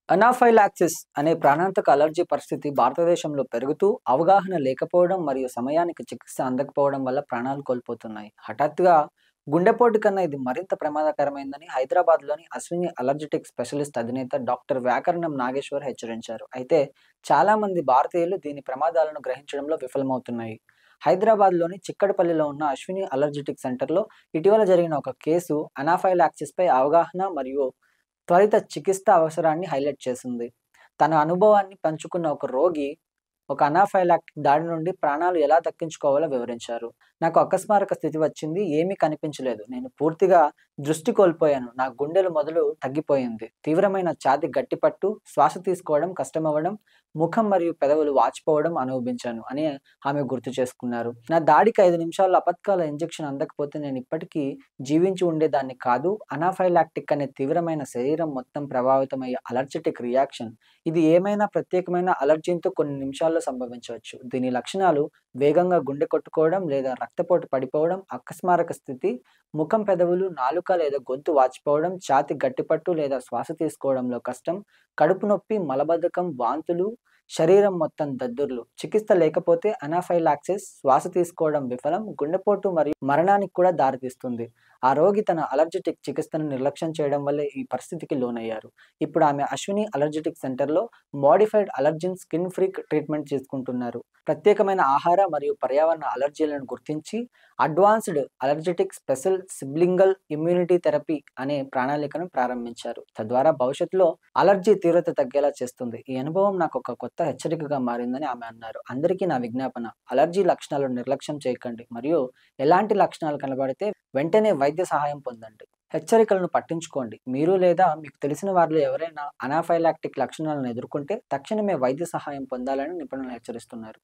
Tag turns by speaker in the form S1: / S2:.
S1: అనాఫైలాక్సిస్ అనే ప్రాణాంతక అలర్జీ పరిస్థితి భారతదేశంలో పెరుగుతూ, అవగాహన లేకపోవడం మరియు సమయానికి చికిత్స అందకపోవడం వల్ల ప్రాణాలు కోల్పోతున్నాయి. హఠాత్తుగా గుండెపోటు కన్నా ఇది మరింత ప్రమాదకరమైందని హైదరాబాద్‌లోని అశ్విని అలర్జిటిక్ స్పెషలిస్ట్ అధినేత డాక్టర్ వ్యాకరణం నాగేశ్వర్ హెచ్చరించారు. అయితే చాలామంది భారతీయులు దీని ప్రమాదాలను గ్రహించడంలో విఫలమవుతున్నాయి. హైదరాబాద్‌లోని చిక్కడపల్లిలో ఉన్న అశ్విని అలర్జిటిక్ సెంటర్‌లో ఇటీవల జరిగిన ఒక కేసు అనాఫైలాక్సిస్‌పై అవగాహన మరియు త్వరిత చికిత్స అవసరాన్ని హైలైట్ చేసింది. తన అనుభవాన్ని పంచుకున్న ఒక రోగి, ఒక అనాఫైలాక్టిక్ దాడి నుండి ప్రాణాలు ఎలా దక్కించుకోవాలో వివరించారు. "నాకు అకస్మారక స్థితి వచ్చింది. ఏమీ కనిపించలేదు. నేను పూర్తిగా దృష్టి కోల్పోయాను. నా గుండెలు మొదలు తగ్గిపోయింది. తీవ్రమైన ఛాతీ గట్టిపట్టు, శ్వాస తీసుకోవడం కష్టమవ్వడం, ముఖం మరియు పెదవులు వాచిపోవడం అనుభవించాను" అని ఆమె గుర్తు చేసుకున్నారు. "నా దాడికి 5 నిమిషాల్లో అపత్కాల ఇంజెక్షన్ అందకపోతే నేను ఇప్పటికీ జీవించి ఉండేదాన్ని కాదు. అనాఫైలాక్టిక్ అనే తీవ్రమైన శరీరం మొత్తం ప్రభావితమయ్యే అలర్జిటిక్ రియాక్షన్. ఇది ఏమైనా ప్రత్యేకమైన అలర్జీతో కొన్ని నిమిషాల్లో సంభవించవచ్చు. దీని లక్షణాలు వేగంగా గుండె కొట్టుకోవడం లేదా రక్తపోటు పడిపోవడం, అకస్మారక స్థితి, ముఖం, పెదవులు, నాలుక లేదా గొంతు వాచిపోవడం, ఛాతీ గట్టిపట్టు లేదా శ్వాస తీసుకోవడంలో కష్టం, కడుపు నొప్పి, మలబద్ధకం, వాంతులు, శరీరం మొత్తం దద్దుర్లు. చికిత్స లేకపోతే అనాఫైలాక్సిస్ శ్వాస తీసుకోవడం విఫలం, గుండెపోటు మరియు మరణానికి కూడా దారితీస్తుంది. ఆ రోగి తన అలర్జిటిక్ చికిత్సను నిర్లక్ష్యం చేయడం వల్లే ఈ పరిస్థితికి లోనయ్యారు. ఇప్పుడు ఆమె అశ్విని అలర్జిటిక్ సెంటర్‌లో మోడిఫైడ్ అలర్జిన్ స్కిన్ ఫ్రీ ట్రీట్మెంట్ తీసుకుంటున్నారు. ప్రత్యేకమైన ఆహార మరియు పర్యావరణ అలర్జీలను గుర్తించి అడ్వాన్స్డ్ అలర్జిటిక్ స్పెషల్ సిబ్లింగల్ ఇమ్యూనిటీ థెరపీ అనే ప్రణాళికను ప్రారంభించారు. తద్వారా భవిష్యత్తులో అలర్జీ తీవ్రత తగ్గేలా చేస్తుంది. ఈ అనుభవం నాకు ఒక కొత్త హెచ్చరికగా మారిందని ఆమె అన్నారు. అందరికీ నా విజ్ఞాపన, అలర్జీ లక్షణాలను నిర్లక్ష్యం చేయకండి మరియు ఎలాంటి లక్షణాలు కనబడితే వెంటనే వైద్య సహాయం పొందండి. హెచ్చరికలను పట్టించుకోండి. మీరు లేదా మీకు తెలిసిన వారిలో ఎవరైనా అనాఫైలాక్టిక్ లక్షణాలను ఎదుర్కొంటే తక్షణమే వైద్య సహాయం పొందాలని నిపుణులు హెచ్చరిస్తున్నారు.